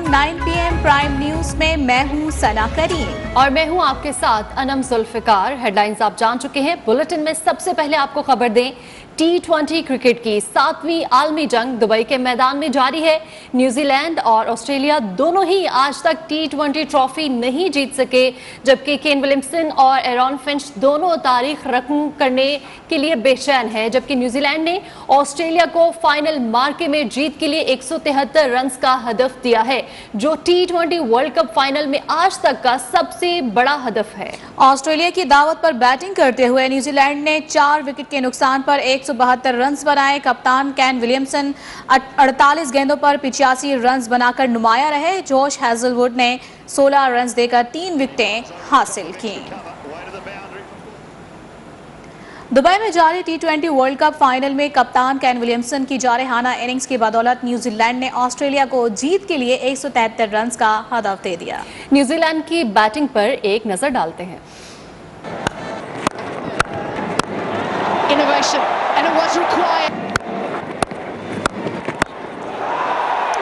9 PM prime news में मैं हूं सना करीम और मैं हूं आपके साथ अनम जुल्फिकार। हेडलाइंस आप जान चुके हैं। बुलेटिन में सबसे पहले आपको खबर दें, T20 क्रिकेट की 7वीं आलमी जंग दुबई के मैदान में जारी है। न्यूजीलैंड और ऑस्ट्रेलिया दोनों ही आज तक T20 ट्रॉफी नहीं जीत सके, जबकि केन विलियमसन और एरॉन फिंच दोनों तारीख रकम करने के लिए बेचैन है। जबकि न्यूजीलैंड ने ऑस्ट्रेलिया को फाइनल मार्के में जीत के लिए 173 रन का हदफ दिया है, जो T20 वर्ल्ड कप फाइनल में आज तक का सबसे बड़ा हदफ है। ऑस्ट्रेलिया की दावत पर बैटिंग करते हुए न्यूजीलैंड ने 4 विकेट के नुकसान पर 172 रन बनाए। कप्तान केन विलियमसन 48 गेंदों पर 85 रन बनाकर नुमाया रहे। जॉश हैजलवुड ने 16 रन देकर 3 विकेटें हासिल की। दुबई में जारी T20 वर्ल्ड कप फाइनल में कप्तान केन विलियमसन की जारहाना इनिंग्स की बदौलत न्यूजीलैंड ने ऑस्ट्रेलिया को जीत के लिए 173 रन का हदफ दे दिया। न्यूजीलैंड की बैटिंग पर एक नजर डालते हैं। Innovation, and it was required.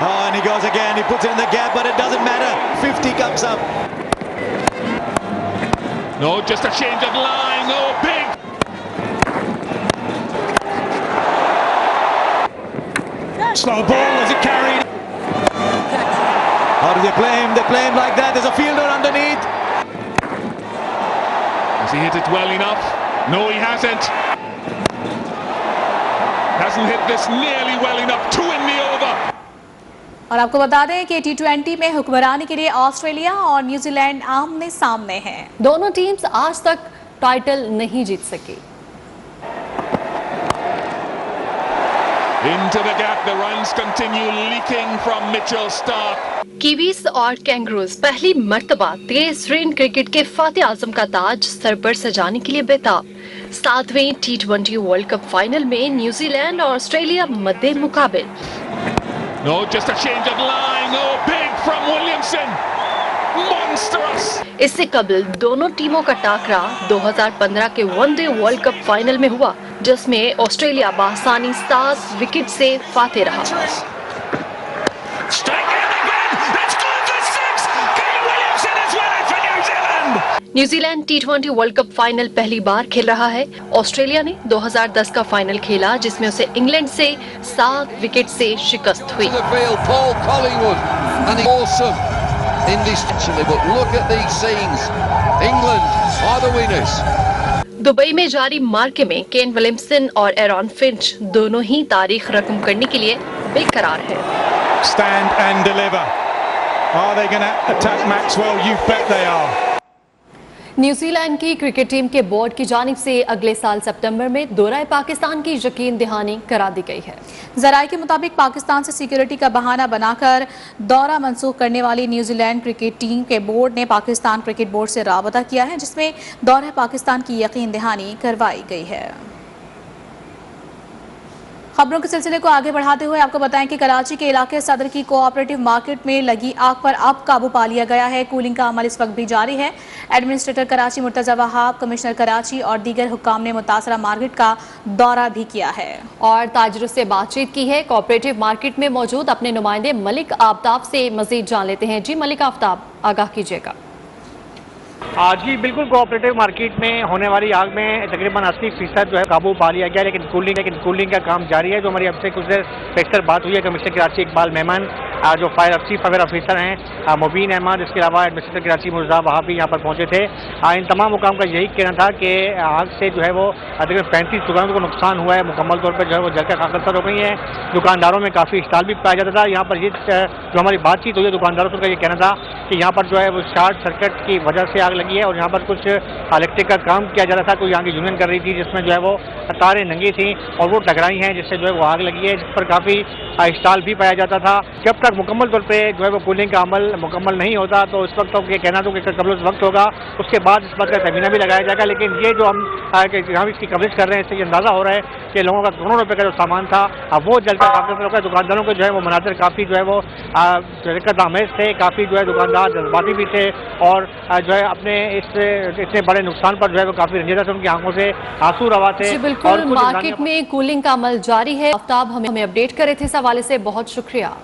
Oh, and he goes again. He puts it in the gap, but it doesn't matter. 50 comes up. No, just a change of line. Oh, big. Slow ball as it carried. How do they play him? They play him like that. There's a fielder underneath. Has he hit it well enough? No, he hasn't. Hasn't hit this nearly well enough. 2 in the over. और आपको बता दें कि T20 में हुक्मरानी के लिए Australia और New Zealand आमने सामने हैं। दोनों टीम्स आज तक टाइटल नहीं जीत सकी। Into the gap, the runs continue leaking from Mitchell Starc. Kiwis और कैंगरूज पहली मर्तबा तेज रेन क्रिकेट के फातिह आजम का ताज सर पर सजाने के लिए बेताब। 7वें T20 वर्ल्ड कप फाइनल में न्यूजीलैंड और ऑस्ट्रेलिया मद्दे मुकाबिल। No, just a change of line. Oh, big from Williamson. Monstrous. इससे कबल दोनों टीमों का टाकरा 2015 के वनडे वर्ल्ड कप फाइनल में हुआ, जिसमें ऑस्ट्रेलिया बआसानी 7 विकेट से फाते रहा। New Zealand T20 world cup final पहली बार खेल रहा है। ऑस्ट्रेलिया ने 2010 का फाइनल खेला, जिसमें उसे इंग्लैंड से 7 विकेट से शिकस्त हुई। दुबई में जारी मार्के में केन विलियमसन और एरॉन फिंच दोनों ही तारीख रकम करने के लिए बेकरार है। Stand and deliver. Are they going to attack Maxwell? You bet they are. New Zealand की क्रिकेट टीम के बोर्ड की जानिब से अगले साल सितंबर में दौरा पाकिस्तान की यकीन दहानी करा दी गई है। जराये के मुताबिक पाकिस्तान से सिक्योरिटी का बहाना बनाकर दौरा मंसूख करने वाली न्यूजीलैंड क्रिकेट टीम के बोर्ड ने पाकिस्तान क्रिकेट बोर्ड से राबता किया है, जिसमें दौरा पाकिस्तान की यकीन दहानी करवाई गई है। खबरों के सिलसिले को आगे बढ़ाते हुए आपको बताएं कि कराची के इलाके सदर की कोऑपरेटिव मार्केट में लगी आग पर अब काबू पा लिया गया है। कूलिंग का अमल इस वक्त भी जारी है। एडमिनिस्ट्रेटर कराची मुर्तजा वहाब, कमिश्नर कराची और दीगर हुक्काम ने मुतासरा मार्केट का दौरा भी किया है और ताजिरों से बातचीत की है। कोऑपरेटिव मार्केट में मौजूद अपने नुमाइंदे मलिक आफ्ताब से मजीद जान लेते हैं। जी मलिक आफ्ताब, आगाह कीजिएगा। जी बिल्कुल, कोऑपरेटिव मार्केट में होने वाली आग में तकरीबन 80% जो है काबू पा लिया गया, लेकिन कूलिंग का काम जारी है। जो हमारी अब से कुछ देर पेशतर बात हुई है कमिश्नर कराची इकबाल मेमन, जो फायर चीफ फायर ऑफिसर हैं मुबीन अहमद, इसके अलावा एडमिनिस्ट्रेटर कराची मुर्तजा वहाब भी यहाँ पर पहुँचे थे। इन तमाम मुकाम का यही कहना था कि आग से जो है वो तकरीबन 35 दुकानों को नुकसान हुआ है। मुकम्मल तौर पर जो है वो जलकर खाकसर हो गई है। दुकानदारों में काफ़ी स्टॉल भी पाया जाता था। यहाँ पर ये जो हमारी बातचीत हुई है दुकानदारों से, उनका ये कहना था कि यहाँ पर जो है वो शॉर्ट सर्किट की वजह से आग लगी है और यहाँ पर कुछ इलेक्ट्रिक का काम किया जा रहा था। कोई यहाँ की यूनियन कर रही थी, जिसमें जो है वो तारें नंगी थी और वो टकराई हैं, जिससे जो है वो आग लगी है, जिस पर काफ़ी स्टॉल भी पाया जाता था। जब तक मुकम्मल तौर पे जो है वो कूलिंग का अमल मुकम्मल नहीं होता तो इस वक्त तो ये कहना तो कि कबल उस वक्त होगा, उसके बाद इस बात का तमीना भी लगाया जाएगा। लेकिन ये जो हम इसकी कवरेज कर रहे हैं, इससे ये अंदाज़ा हो रहा है कि लोगों का करोड़ों रुपये का जो सामान था वो जलकर खाकसर हो गया। दुकानदारों के जो है वो मनाजर काफ़ी जो है वो दिक्कत आमेज थे। काफ़ी जो है दुकानदार जज्बाती भी थे और जो है अपने इतने बड़े नुकसान पर जो है वो काफ़ी रंजीदा थे, उनकी आंखों से आंसू रवा थे। बिल्कुल, मार्केट में कूलिंग का अमल जारी है। आफ्ताब हमें अपडेट कर रहे थे इस हवाले से, बहुत शुक्रिया।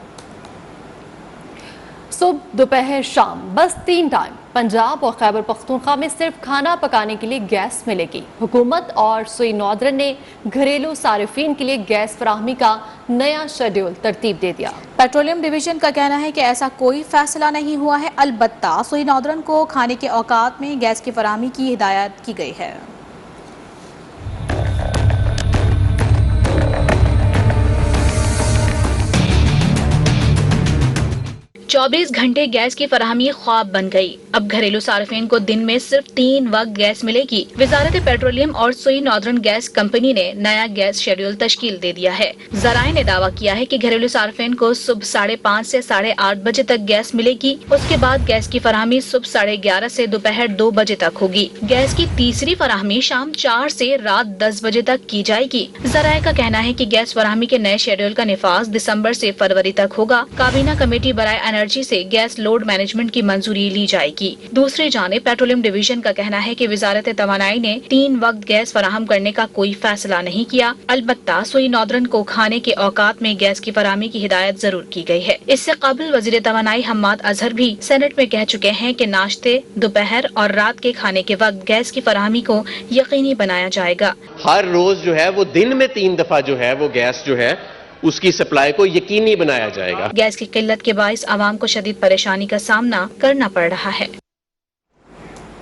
सुबह दोपहर शाम बस 3 टाइम पंजाब और खैबर पख्तूनख्वा में सिर्फ खाना पकाने के लिए गैस मिलेगी। हुकूमत और सुई नॉर्दर्न ने घरेलू सारिफीन के लिए गैस फराहमी का नया शेड्यूल तरतीब दे दिया। पेट्रोलियम डिवीजन का कहना है कि ऐसा कोई फैसला नहीं हुआ है, अलबत्ता सुई नॉर्दर्न को खाने के औकात में गैस की फराहमी की हिदायत की गई है। 24 घंटे गैस की फराहमी ख्वाब बन गई। अब घरेलू सार्फिन को दिन में सिर्फ 3 वक्त गैस मिलेगी। वजारत पेट्रोलियम और सुई नॉर्दर्न गैस कंपनी ने नया गैस शेड्यूल तश्कील दे दिया है। जराए ने दावा किया है कि घरेलू सार्फिन को सुबह 5:30 से 8:30 बजे तक गैस मिलेगी। उसके बाद गैस की फराहमी सुबह 11:30 से दोपहर 2 बजे तक होगी। गैस की तीसरी फराहमी शाम 4 से रात 10 बजे तक की जाएगी। जराए का कहना है कि गैस फराहमी के नए शेड्यूल का निफाज दिसंबर से फरवरी तक होगा। काबीना कमेटी बराए एनर्जी से गैस लोड मैनेजमेंट की मंजूरी ली जाएगी। दूसरी जानिब पेट्रोलियम डिवीजन का कहना है कि वजारत तवानाई ने 3 वक्त गैस फराहम करने का कोई फैसला नहीं किया। अलबत्ता सुई नॉर्दर्न को खाने के औकात में गैस की फराहमी की हिदायत जरूर की गई है। इससे कबल वजीर तवानाई हम्माद अजहर भी सेनेट में कह चुके हैं कि नाश्ते, दोपहर और रात के खाने के वक्त गैस की फराहमी को यकीनी बनाया जाएगा। हर रोज जो है वो दिन में 3 दफा जो है वो गैस जो है उसकी सप्लाई को यकीनी बनाया जाएगा। गैस की किल्लत के बाइस आवाम को शदीद परेशानी का सामना करना पड़ रहा है।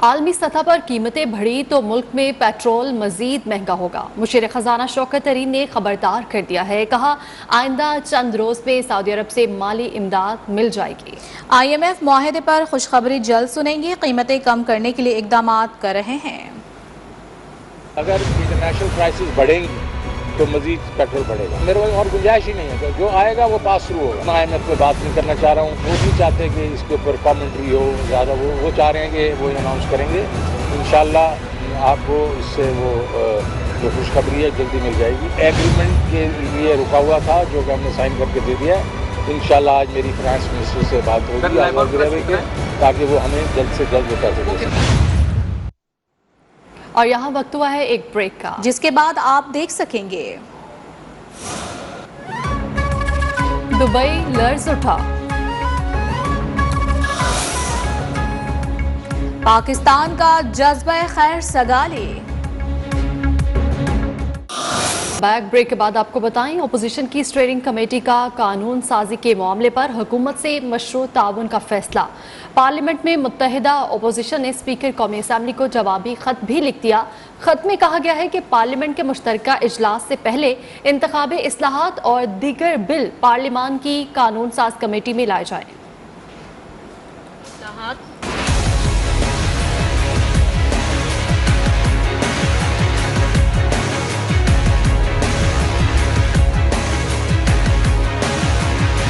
आलमी सतह पर कीमतें बढ़ी तो मुल्क में पेट्रोल मजीद महंगा होगा। मुशीर खजाना शौकत तरीन ने खबरदार कर दिया है। कहा आइंदा चंद रोज में सऊदी अरब से माली इमदाद मिल जाएगी। IMF मुआहदे पर खुशखबरी जल्द सुनेंगे। कीमतें कम करने के लिए इकदाम कर रहे हैं। अगर इंटरनेशनल प्राइसेस बढ़ेंगी तो मजीद पेट्रोल बढ़ेगा। मेरे पास और गुंजाइश ही नहीं है। जो आएगा वो पास थ्रू होगा। IMF पे बात नहीं करना चाह रहा हूँ। वो नहीं चाहते कि इसके ऊपर कमेंट्री हो ज़्यादा। वो चाह रहे हैं कि वो अनाउंस करेंगे। इंशाल्लाह आपको इससे वो जो खुशखबरी है जल्दी मिल जाएगी। एग्रीमेंट के लिए रुका हुआ था जो कि हमने साइन करके दे दिया है। इंशाल्लाह आज मेरी फाइनेंस मिनिस्टर से बात होगी ताकि वो हमें जल्द से जल्द बता सके। और यहाँ वक्त हुआ है एक ब्रेक का, जिसके बाद आप देख सकेंगे दुबई लर्ज उठा, पाकिस्तान का जज्बा खैर सगाली। बैक ब्रेक के बाद आपको बताएं अपोजिशन की स्टीयरिंग कमेटी का कानून साजी के मामले पर हुकूमत से मशरूत ताउन का फैसला। पार्लियामेंट में मुत्तहिदा अपोजिशन ने स्पीकर कौमी असम्बली को जवाबी खत भी लिख दिया। खत में कहा गया है कि पार्लियामेंट के मुश्तरका इजलास से पहले इंतखाबी इस्लाहात और दीगर बिल पार्लियामान की कानून साज कमेटी में लाए जाए।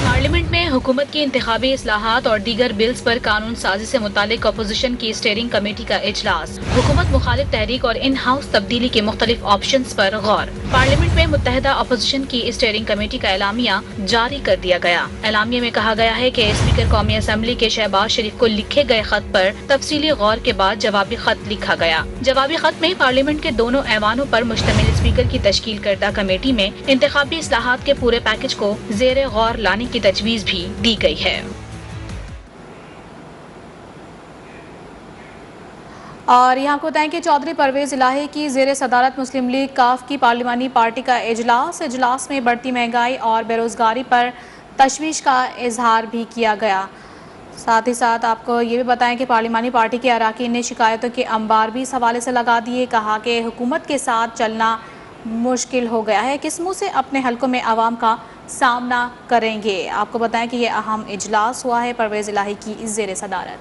पार्लियामेंट में हुकूमत की इंतखाबी इस्लाहात और दीगर बिल्स पर कानून साजी से मुतालिक अपोजिशन की स्टीयरिंग कमेटी का इजलास। हुकूमत मुखालिफ तहरीक और इन हाउस तब्दीली के मुख्तलिफ ऑप्शंस पर गौर। पार्लियामेंट में मुत्तहिदा अपोजिशन की स्टीयरिंग कमेटी का एलामिया जारी कर दिया गया। एलामिया में कहा गया है कि स्पीकर कौमी असम्बली के शहबाज शरीफ को लिखे गए खत पर तफसीली गौर के बाद जवाबी खत लिखा गया। जवाबी खत में पार्लियामेंट के दोनों ऐवानों पर मुश्तमिल स्पीकर की तश्कील करदा कमेटी में इंतखाबी इस्लाहात के पूरे पैकेज को जेर गौर लाने की तजवीज भी दी गई है। और यहाँ को बताएं कि चौधरी परवेज इलाही की जेर सदारत मुस्लिम लीग काफ की पार्लिमानी पार्टी का इजलास में बढ़ती महंगाई और बेरोजगारी पर तशवीश का इजहार भी किया गया। साथ ही साथ आपको ये भी बताएं कि पार्लिमानी पार्टी के अराकीन ने शिकायतों के अंबार भी इस हवाले से लगा दिए। कहा कि हुकूमत के साथ चलना मुश्किल हो गया है, किस मुँह से अपने हलकों में आवाम का सामना करेंगे। आपको बताएं कि ये अहम इजलास हुआ है परवेज इलाही की ज़ेर सदारत।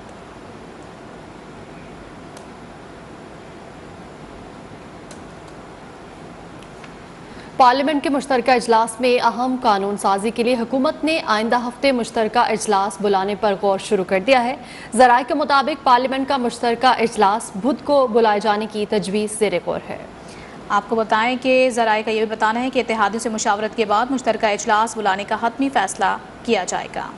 पार्लियामेंट के मुश्तरका इजलास में अहम कानून साजी के लिए हुकूमत ने आइंदा हफ्ते मुश्तरका इजलास बुलाने पर गौर शुरू कर दिया है। ज़राए के मुताबिक पार्लियामेंट का मुश्तरका इजलास बुध को बुलाए जाने की तजवीज़ ज़ेर गौर है। आपको बताएं कि ज़राए का ये भी बताना है कि इत्तेहादियों से मुशावरत के बाद मुश्तरका इजलास बुलाने का हतमी फैसला किया जाएगा।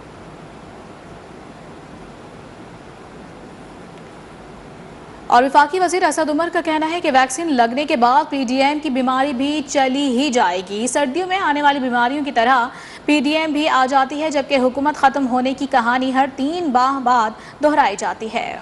और वफाकी वज़ीर असद उमर का कहना है कि वैक्सीन लगने के बाद PDM की बीमारी भी चली ही जाएगी। सर्दियों में आने वाली बीमारियों की तरह PDM भी आ जाती है, जबकि हुकूमत ख़त्म होने की कहानी हर 3 माह बाद दोहराई जाती है।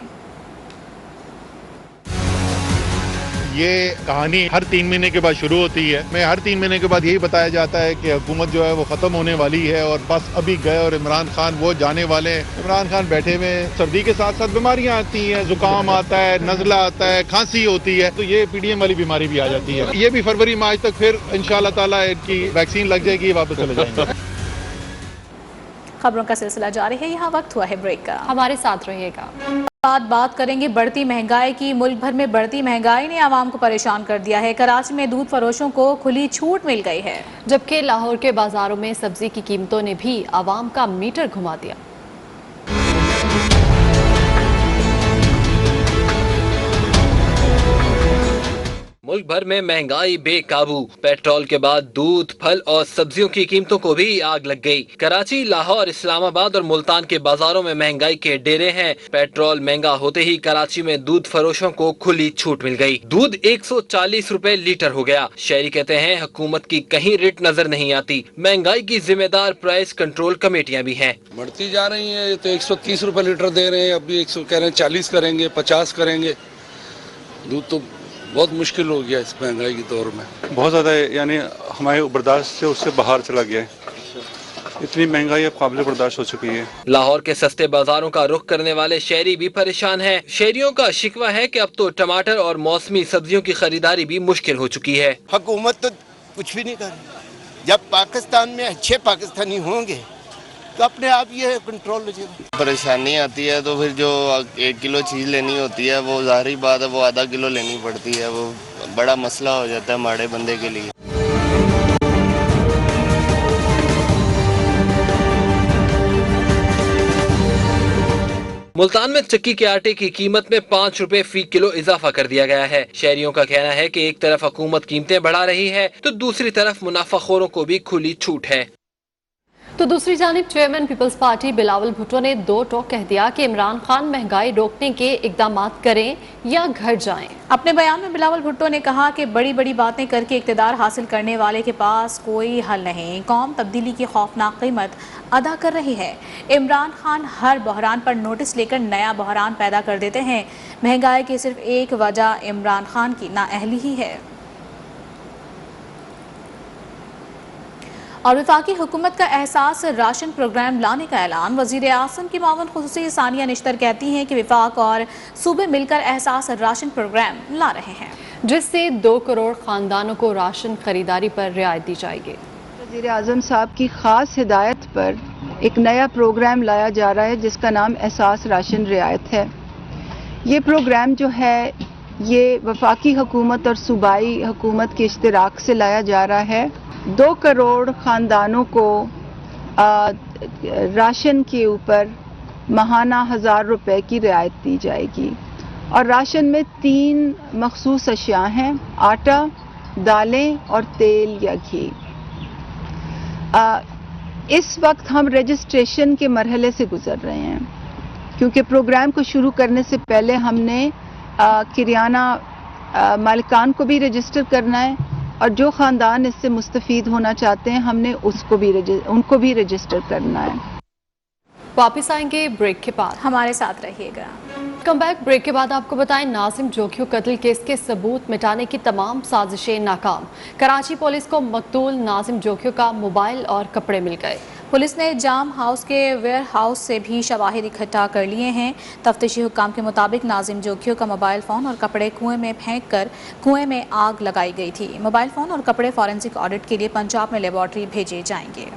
ये कहानी हर 3 महीने के बाद शुरू होती है। मैं हर 3 महीने के बाद यही बताया जाता है कि हुकूमत जो है वो खत्म होने वाली है और बस अभी गए और इमरान खान वो जाने वाले हैं। इमरान खान बैठे हुए, सर्दी के साथ साथ बीमारियां आती हैं, जुकाम आता है, नज़ला आता है, खांसी होती है, तो ये PDM वाली बीमारी भी आ जाती है। ये भी फरवरी मार्च तक फिर इंशाअल्लाह ताला इनकी वैक्सीन लग जाएगी, वापस चले जाएंगे। खबरों का सिलसिला जारी है, यहाँ वक्त हुआ है ब्रेक का, हमारे साथ रहिएगा। बात करेंगे बढ़ती महंगाई की। मुल्क भर में बढ़ती महंगाई ने आवाम को परेशान कर दिया है। कराची में दूध फरोशों को खुली छूट मिल गई है, जबकि लाहौर के बाजारों में सब्जी की कीमतों ने भी आवाम का मीटर घुमा दिया। मुल्क भर में महंगाई बेकाबू। पेट्रोल के बाद दूध, फल और सब्जियों की कीमतों को भी आग लग गई। कराची, लाहौर, इस्लामाबाद और मुल्तान के बाजारों में महंगाई के डेरे हैं। पेट्रोल महंगा होते ही कराची में दूध फरोशों को खुली छूट मिल गई। दूध 140 रुपए लीटर हो गया। शहरी कहते हैं हुकूमत की कहीं रिट नजर नहीं आती। महंगाई की जिम्मेदार प्राइस कंट्रोल कमेटियाँ भी हैं। बढ़ती जा रही है, तो 130 रुपए लीटर दे रहे हैं, अभी 100 कह रहे हैं, 40 करेंगे, 50 करेंगे। दूध तो बहुत मुश्किल हो गया इस महंगाई के दौर में, बहुत ज़्यादा, यानी हमारे बर्दाश्त से उससे बाहर चला गया है। इतनी महंगाई अब काबिल बर्दाश्त हो चुकी है। लाहौर के सस्ते बाजारों का रुख करने वाले शहरी भी परेशान हैं। शहरियों का शिकवा है कि अब तो टमाटर और मौसमी सब्जियों की खरीदारी भी मुश्किल हो चुकी है। हुकूमत तो कुछ भी नहीं कर रही। जब पाकिस्तान में अच्छे पाकिस्तानी होंगे तो अपने आप ये कंट्रोल हो जाएगा। परेशानी आती है तो फिर जो 1 किलो चीज़ लेनी होती है वो ज़ाहिर बात है वो आधा किलो लेनी पड़ती है, वो बड़ा मसला हो जाता है हमारे बंदे के लिए। मुल्तान में चक्की के आटे की कीमत में 5 रुपए फी किलो इजाफा कर दिया गया है। शहरियों का कहना है कि एक तरफ हुकूमत कीमतें बढ़ा रही है तो दूसरी तरफ मुनाफाखोरों को भी खुली छूट है। तो दूसरी जानिब chairman Peoples Party Bilawal Bhutto ने दो टोक कह दिया कि इमरान खान महंगाई रोकने के इकदाम करें या घर जाएं। अपने बयान में बिलावल भुट्टो ने कहा कि बड़ी बड़ी बातें करके इक़्तिदार हासिल करने वाले के पास कोई हल नहीं। कौम तब्दीली की खौफनाक कीमत अदा कर रही है। इमरान खान हर बहरान पर नोटिस लेकर नया बहरान पैदा कर देते हैं। महंगाई की सिर्फ एक वजह इमरान खान की नाअहली ही है। और वफाकी हुकूमत का एहसास राशन प्रोग्राम लाने का ऐलान। वज़ीर आज़म की मावन खुसूसी सानिया निश्तर कहती हैं कि वफाक और सूबे मिलकर एहसास राशन प्रोग्राम ला रहे हैं, जिससे 2 करोड़ ख़ानदानों को राशन खरीदारी पर रियायत दी जाएगी। वज़ीर आज़म साहब की ख़ास हिदायत पर एक नया प्रोग्राम लाया जा रहा है जिसका नाम एहसास राशन रियायत है। ये प्रोग्राम जो है ये वफाकी हुकूमत और सूबाई हुकूमत के इश्तिराक से लाया जा रहा है। 2 करोड़ ख़ानदानों को राशन के ऊपर माहाना 1000 रुपए की रियायत दी जाएगी। और राशन में 3 मखसूस अशिया हैं, आटा, दालें और तेल या घी। इस वक्त हम रजिस्ट्रेशन के मरहले से गुजर रहे हैं, क्योंकि प्रोग्राम को शुरू करने से पहले हमने किराना मालिकान को भी रजिस्टर करना है और जो ख़ानदान इससे मुस्तफ़ीद होना चाहते हैं हमने उनको भी रजिस्टर करना है। वापिस आएंगे ब्रेक के बाद, हमारे साथ रहिएगा। Come back. ब्रेक के बाद आपको बताएं नाजिम जोखियो कत्ल केस के सबूत मिटाने की तमाम साजिशें नाकाम। कराची पुलिस को मकतूल नाजिम जोखियो का मोबाइल और कपड़े मिल गए। पुलिस ने जाम हाउस के वेयर हाउस से भी शवाहिद इकट्ठा कर लिए हैं। तफ्तीशी हुक्काम के मुताबिक नाजिम जोखियो का मोबाइल फ़ोन और कपड़े कुएं में फेंक कर कुएं में आग लगाई गई थी। मोबाइल फ़ोन और कपड़े फॉरेंसिक ऑडिट के लिए पंजाब में लेबॉर्ट्री भेजे जाएंगे।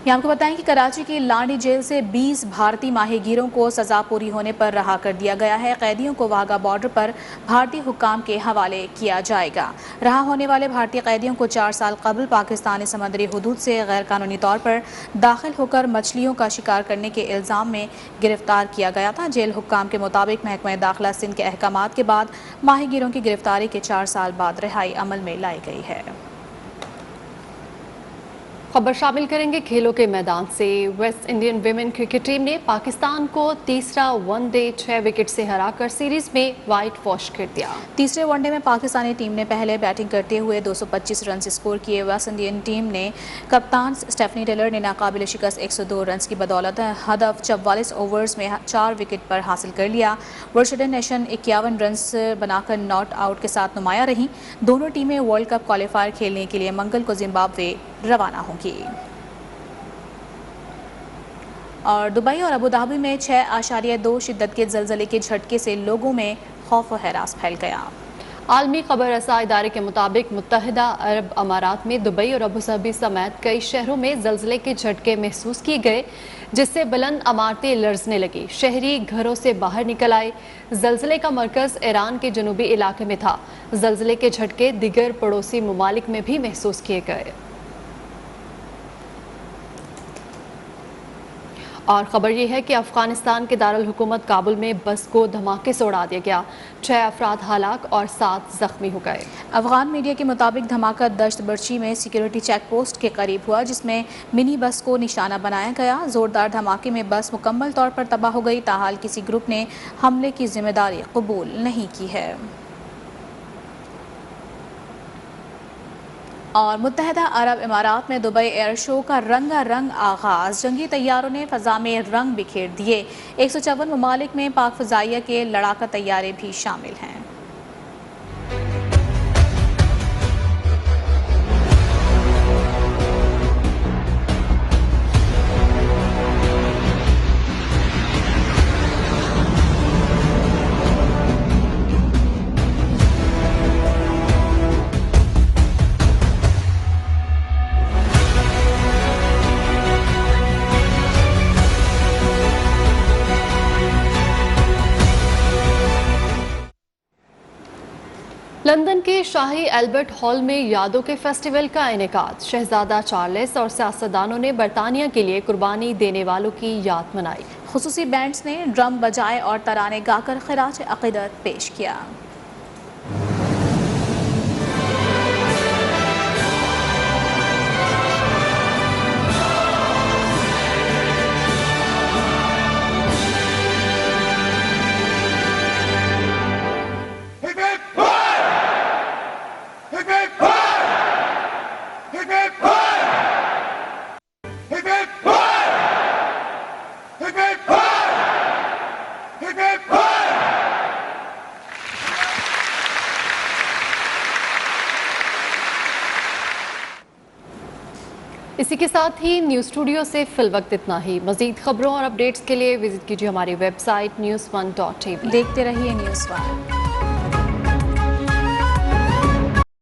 यहाँ आपको बताएं कि कराची की लांडी जेल से 20 भारतीय माहीगीरों को सज़ा पूरी होने पर रहा कर दिया गया है। कैदियों को वाघा बॉर्डर पर भारतीय हुक्काम के हवाले किया जाएगा। रहा होने वाले भारतीय कैदियों को 4 साल कबल पाकिस्तानी समंदरी हुदूद से गैर कानूनी तौर पर दाखिल होकर मछलियों का शिकार करने के इल्ज़ाम में गिरफ्तार किया गया था। जेल हुक्काम के मुताबिक महकमा दाखिला सिंध के अहकामात के बाद माहीगीरों की गिरफ्तारी के 4 साल बाद रिहाई अमल में लाई गई है। खबर शामिल करेंगे खेलों के मैदान से। West Indian women cricket team ने पाकिस्तान को तीसरा वनडे 6 विकेट से हराकर सीरीज में व्हाइट वॉश कर दिया। तीसरे वनडे में पाकिस्तानी टीम ने पहले बैटिंग करते हुए 225 रन स्कोर किए। वेस्ट इंडियन टीम ने कप्तान स्टेफनी टेलर ने नाकाबिल शिकस्त 102 रन की बदौलत हदफ 44 ओवर्स में 4 विकेट पर हासिल कर लिया। वर्षडन नेशन 51 रन बनाकर नॉट आउट के साथ नुमाया रही। दोनों टीमें वर्ल्ड कप क्वालिफायर खेलने के लिए मंगल को जिम्बाब्वे रवाना होंगी। और दुबई और अबू धाबी में 6.2 शिद्दत के ज़लज़ले के झटके से लोगों में खौफ और हरास फैल गया। आलमी खबर रसा इदारे के मुताबिक मुत्तहिदा अरब अमारात में दुबई और अबू धाबी समेत कई शहरों में ज़लज़ले के झटके महसूस किए गए, जिससे बुलंद इमारतें लर्जने लगी। शहरी घरों से बाहर निकल आए। ज़लज़ले का मरकज़ ईरान के जनूबी इलाके में था। ज़लज़ले के झटके दिगर पड़ोसी ममालिक में भी महसूस किए गए। और ख़बर यह है कि अफ़गानिस्तान के दारुल हुकूमत काबुल में बस को धमाके से उड़ा दिया गया। 6 अफराद हलाक और 7 जख्मी हो गए। अफगान मीडिया के मुताबिक धमाका दश्त बर्ची में सिक्योरिटी चेक पोस्ट के करीब हुआ, जिसमें मिनी बस को निशाना बनाया गया। ज़ोरदार धमाके में बस मुकम्मल तौर पर तबाह हो गई। ताहाल किसी ग्रुप ने हमले की जिम्मेदारी कबूल नहीं की है। और मुत्तहिदा अरब इमारात में दुबई एयर शो का रंगारंग आगाज। जंगी तैयारों ने फ़ज़ा में रंग बिखेर दिए। 154 ममालिक में पाक फ़ज़ाइया के लड़ाका तैयारे भी शामिल हैं। लंदन के शाही एल्बर्ट हॉल में यादों के फेस्टिवल का इनेकाद। शहजादा चार्ल्स और सियासतदानों ने बरतानिया के लिए कुर्बानी देने वालों की याद मनाई। खुसूसी बैंड्स ने ड्रम बजाए और तराने गाकर खिराज अक़ीदत पेश किया। इसी के साथ ही न्यूज़ स्टूडियो से फिल वक्त इतना ही। मज़ीद खबरों और अपडेट्स के लिए विजिट कीजिए हमारी वेबसाइट news1.tv। देखते रहिए न्यूज़ 1।